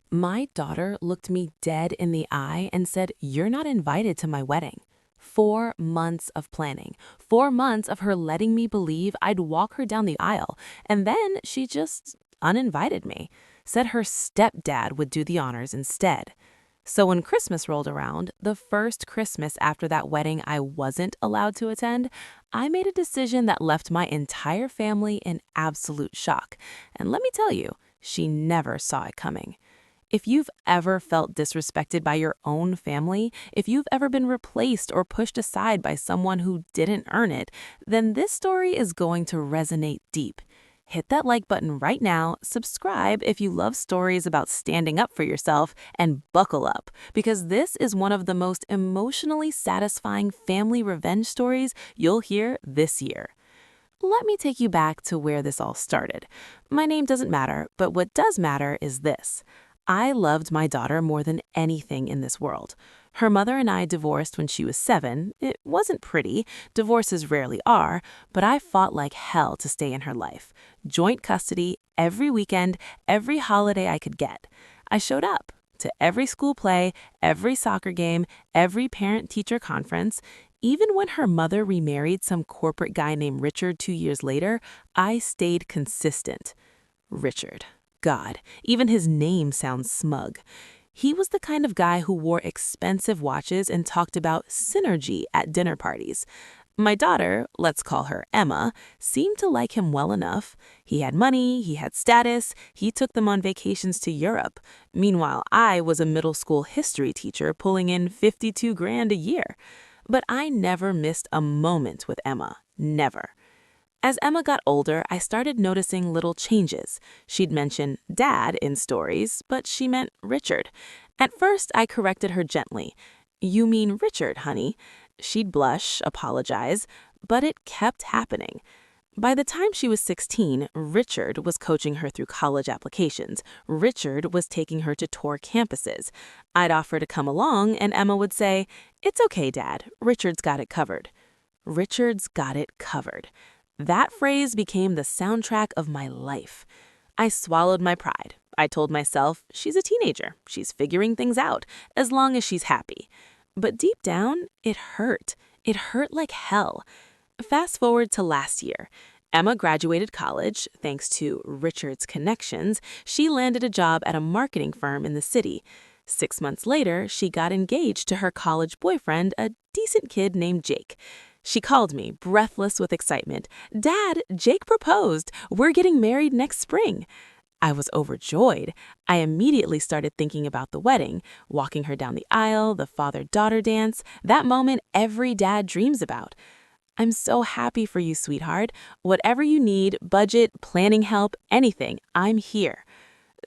My daughter looked me dead in the eye and said, "You're not invited to my wedding." 4 months of planning, 4 months of her letting me believe I'd walk her down the aisle, and then she just uninvited me, said her stepdad would do the honors instead. So when Christmas rolled around, the first Christmas after that wedding I wasn't allowed to attend, I made a decision that left my entire family in absolute shock. And let me tell you, she never saw it coming. If you've ever felt disrespected by your own family, if you've ever been replaced or pushed aside by someone who didn't earn it, then this story is going to resonate deep. Hit that like button right now, subscribe if you love stories about standing up for yourself, and buckle up, because this is one of the most emotionally satisfying family revenge stories you'll hear this year. Let me take you back to where this all started. My name doesn't matter, but what does matter is this. I loved my daughter more than anything in this world. Her mother and I divorced when she was 7. It wasn't pretty, divorces rarely are, but I fought like hell to stay in her life. Joint custody, every weekend, every holiday I could get. I showed up to every school play, every soccer game, every parent-teacher conference. Even when her mother remarried some corporate guy named Richard 2 years later, I stayed consistent. Richard. God, even his name sounds smug. He was the kind of guy who wore expensive watches and talked about synergy at dinner parties. My daughter, let's call her Emma, seemed to like him well enough. He had money, he had status, he took them on vacations to Europe. Meanwhile, I was a middle school history teacher pulling in 52 grand a year. But I never missed a moment with Emma. Never. As Emma got older, I started noticing little changes. She'd mention Dad in stories, but she meant Richard. At first, I corrected her gently. "You mean Richard, honey." She'd blush, apologize, but it kept happening. By the time she was 16, Richard was coaching her through college applications. Richard was taking her to tour campuses. I'd offer to come along, and Emma would say, "It's okay, Dad. Richard's got it covered." Richard's got it covered. That phrase became the soundtrack of my life. I swallowed my pride. I told myself, she's a teenager. She's figuring things out, as long as she's happy. But deep down, it hurt. It hurt like hell. Fast forward to last year. Emma graduated college. Thanks to Richard's connections, she landed a job at a marketing firm in the city. 6 months later, she got engaged to her college boyfriend, a decent kid named Jake. She called me, breathless with excitement. "Dad, Jake proposed. We're getting married next spring." I was overjoyed. I immediately started thinking about the wedding, walking her down the aisle, the father-daughter dance, that moment every dad dreams about. "I'm so happy for you, sweetheart. Whatever you need, budget, planning help, anything, I'm here."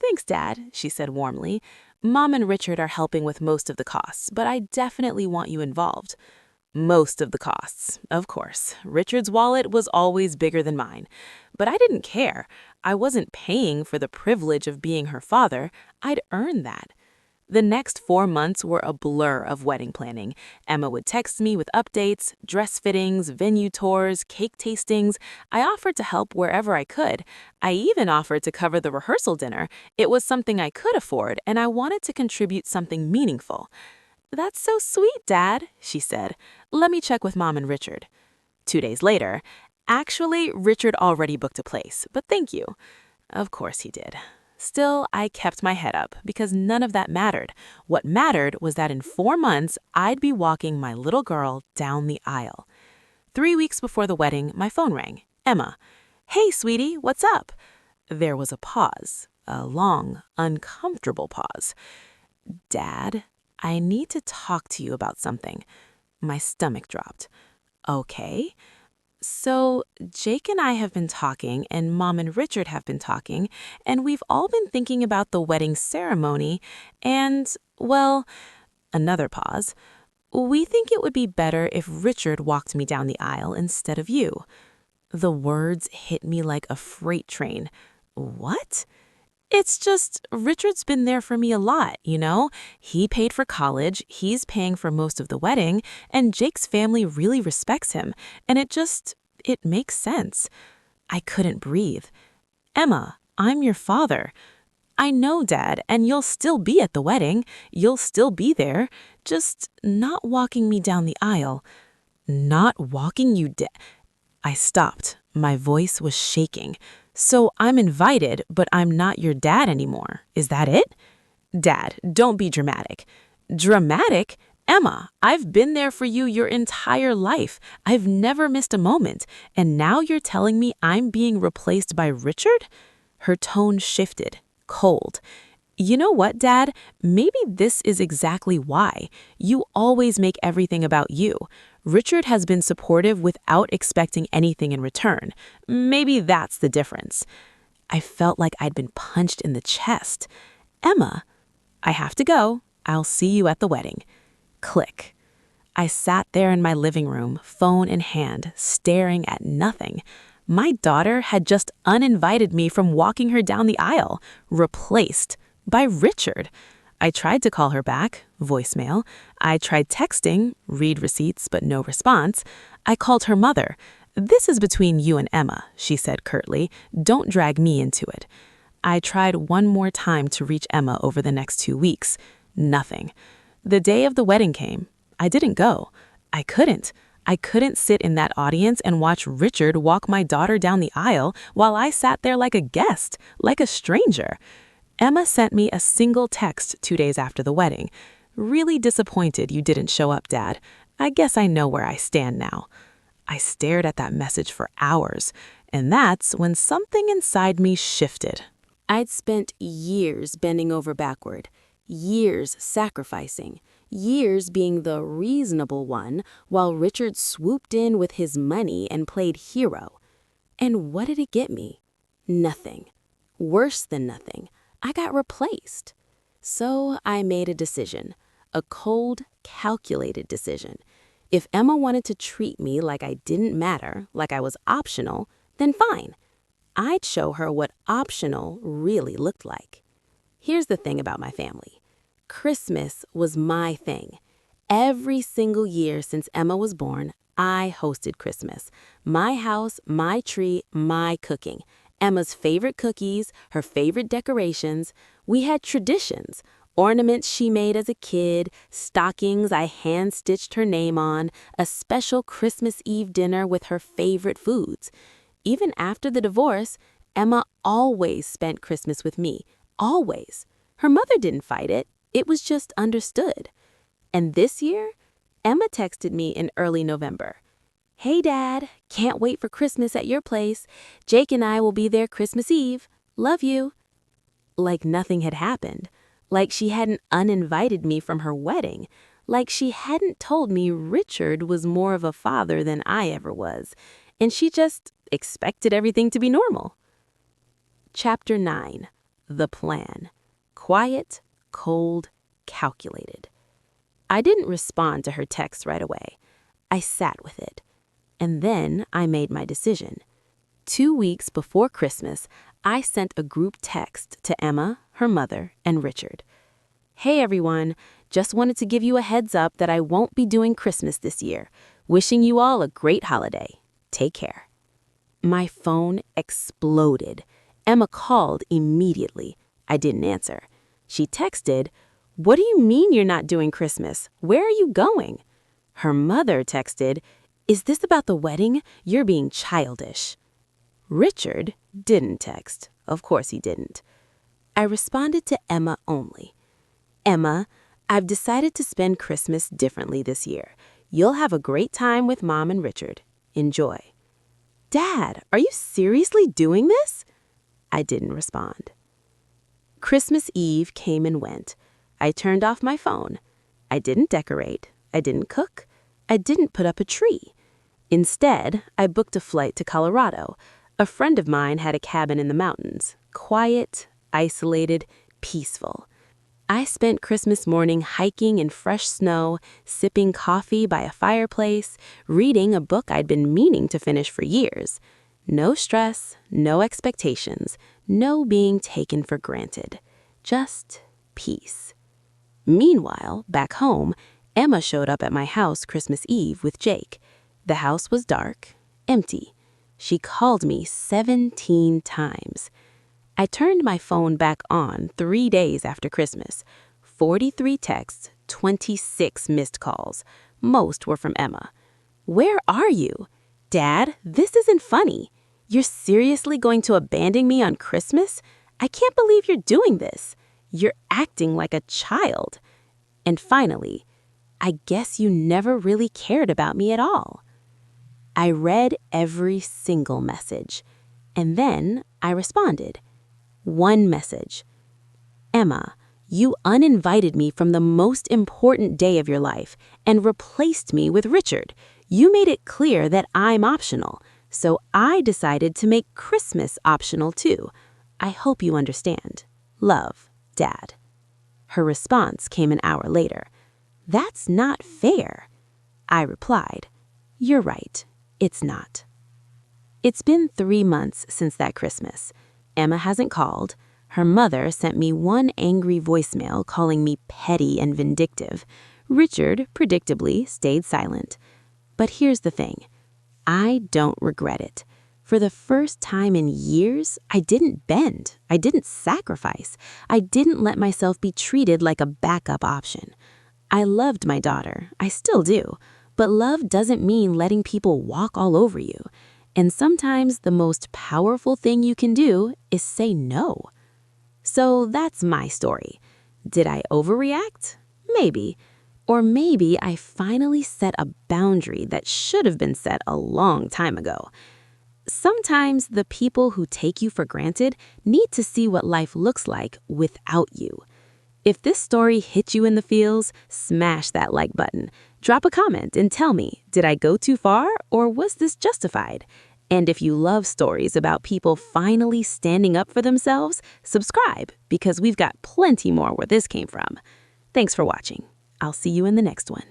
"Thanks, Dad," she said warmly. "Mom and Richard are helping with most of the costs, but I definitely want you involved." Most of the costs, of course. Richard's wallet was always bigger than mine. But I didn't care. I wasn't paying for the privilege of being her father. I'd earned that. The next 4 months were a blur of wedding planning. Emma would text me with updates, dress fittings, venue tours, cake tastings. I offered to help wherever I could. I even offered to cover the rehearsal dinner. It was something I could afford, and I wanted to contribute something meaningful. "That's so sweet, Dad," she said. "Let me check with Mom and Richard." 2 days later, "Actually, Richard already booked a place, but thank you." Of course he did. Still, I kept my head up because none of that mattered. What mattered was that in 4 months, I'd be walking my little girl down the aisle. 3 weeks before the wedding, my phone rang. Emma. "Hey, sweetie, what's up?" There was a pause, a long, uncomfortable pause. "Dad, I need to talk to you about something." My stomach dropped. "Okay." "So, Jake and I have been talking, and Mom and Richard have been talking, and we've all been thinking about the wedding ceremony, and, well," another pause, "we think it would be better if Richard walked me down the aisle instead of you." The words hit me like a freight train. What? "It's just, Richard's been there for me a lot, you know? He paid for college, he's paying for most of the wedding, and Jake's family really respects him, and it makes sense." I couldn't breathe. "Emma, I'm your father." I know, Dad, and you'll still be at the wedding. You'll still be there, just not walking me down the aisle. Not walking you down. I stopped. My voice was shaking. So I'm invited, but I'm not your dad anymore. Is that it? Dad, don't be dramatic. Dramatic? Emma, I've been there for you your entire life. I've never missed a moment. And now you're telling me I'm being replaced by Richard? Her tone shifted, cold. You know what, Dad? Maybe this is exactly why. You always make everything about you. Richard has been supportive without expecting anything in return. Maybe that's the difference. I felt like I'd been punched in the chest. Emma, I have to go. I'll see you at the wedding. Click. I sat there in my living room, phone in hand, staring at nothing. My daughter had just uninvited me from walking her down the aisle, replaced by Richard. I tried to call her back, voicemail. I tried texting, read receipts, but no response. I called her mother. "This is between you and Emma," she said curtly. "Don't drag me into it." I tried one more time to reach Emma over the next 2 weeks. Nothing. The day of the wedding came. I didn't go. I couldn't. I couldn't sit in that audience and watch Richard walk my daughter down the aisle while I sat there like a guest, like a stranger. Emma sent me a single text 2 days after the wedding. "Really disappointed you didn't show up, Dad. I guess I know where I stand now." I stared at that message for hours, and that's when something inside me shifted. I'd spent years bending over backward, years sacrificing, years being the reasonable one while Richard swooped in with his money and played hero. And what did it get me? Nothing. Worse than nothing. I got replaced. So I made a decision, a cold, calculated decision. If Emma wanted to treat me like I didn't matter, like I was optional, then fine. I'd show her what optional really looked like. Here's the thing about my family. Christmas was my thing. Every single year since Emma was born, I hosted Christmas. My house, my tree, my cooking. Emma's favorite cookies, her favorite decorations. We had traditions, ornaments she made as a kid, stockings I hand-stitched her name on, a special Christmas Eve dinner with her favorite foods. Even after the divorce, Emma always spent Christmas with me, always. Her mother didn't fight it, it was just understood. And this year, Emma texted me in early November. "Hey, Dad, can't wait for Christmas at your place. Jake and I will be there Christmas Eve. Love you." Like nothing had happened. Like she hadn't uninvited me from her wedding. Like she hadn't told me Richard was more of a father than I ever was. And she just expected everything to be normal. Chapter 9. The Plan. Quiet, cold, calculated. I didn't respond to her text right away. I sat with it. And then I made my decision. 2 weeks before Christmas, I sent a group text to Emma, her mother, and Richard. "Hey everyone, just wanted to give you a heads up that I won't be doing Christmas this year. Wishing you all a great holiday. Take care." My phone exploded. Emma called immediately. I didn't answer. She texted, "What do you mean you're not doing Christmas? Where are you going?" Her mother texted, "Is this about the wedding? You're being childish." Richard didn't text. Of course he didn't. I responded to Emma only. "Emma, I've decided to spend Christmas differently this year. You'll have a great time with Mom and Richard. Enjoy." "Dad, are you seriously doing this?" I didn't respond. Christmas Eve came and went. I turned off my phone. I didn't decorate. I didn't cook. I didn't put up a tree. Instead, I booked a flight to Colorado. A friend of mine had a cabin in the mountains. Quiet, isolated, peaceful. I spent Christmas morning hiking in fresh snow, sipping coffee by a fireplace, reading a book I'd been meaning to finish for years. No stress, no expectations, no being taken for granted. Just peace. Meanwhile, back home, Emma showed up at my house Christmas Eve with Jake. The house was dark, empty. She called me 17 times. I turned my phone back on 3 days after Christmas. 43 texts, 26 missed calls. Most were from Emma. "Where are you? Dad, this isn't funny. You're seriously going to abandon me on Christmas? I can't believe you're doing this. You're acting like a child." And finally, "I guess you never really cared about me at all." I read every single message, and then I responded. One message. "Emma, you uninvited me from the most important day of your life and replaced me with Richard. You made it clear that I'm optional, so I decided to make Christmas optional too. I hope you understand. Love, Dad." Her response came an hour later. "That's not fair." I replied, "You're right, it's not." It's been 3 months since that Christmas. Emma hasn't called. Her mother sent me one angry voicemail calling me petty and vindictive. Richard, predictably, stayed silent. But here's the thing. I don't regret it. For the first time in years, I didn't bend. I didn't sacrifice. I didn't let myself be treated like a backup option. I loved my daughter. I still do. But love doesn't mean letting people walk all over you. And sometimes the most powerful thing you can do is say no. So that's my story. Did I overreact? Maybe. Or maybe I finally set a boundary that should have been set a long time ago. Sometimes the people who take you for granted need to see what life looks like without you. If this story hit you in the feels, smash that like button. Drop a comment and tell me, did I go too far or was this justified? And if you love stories about people finally standing up for themselves, subscribe because we've got plenty more where this came from. Thanks for watching. I'll see you in the next one.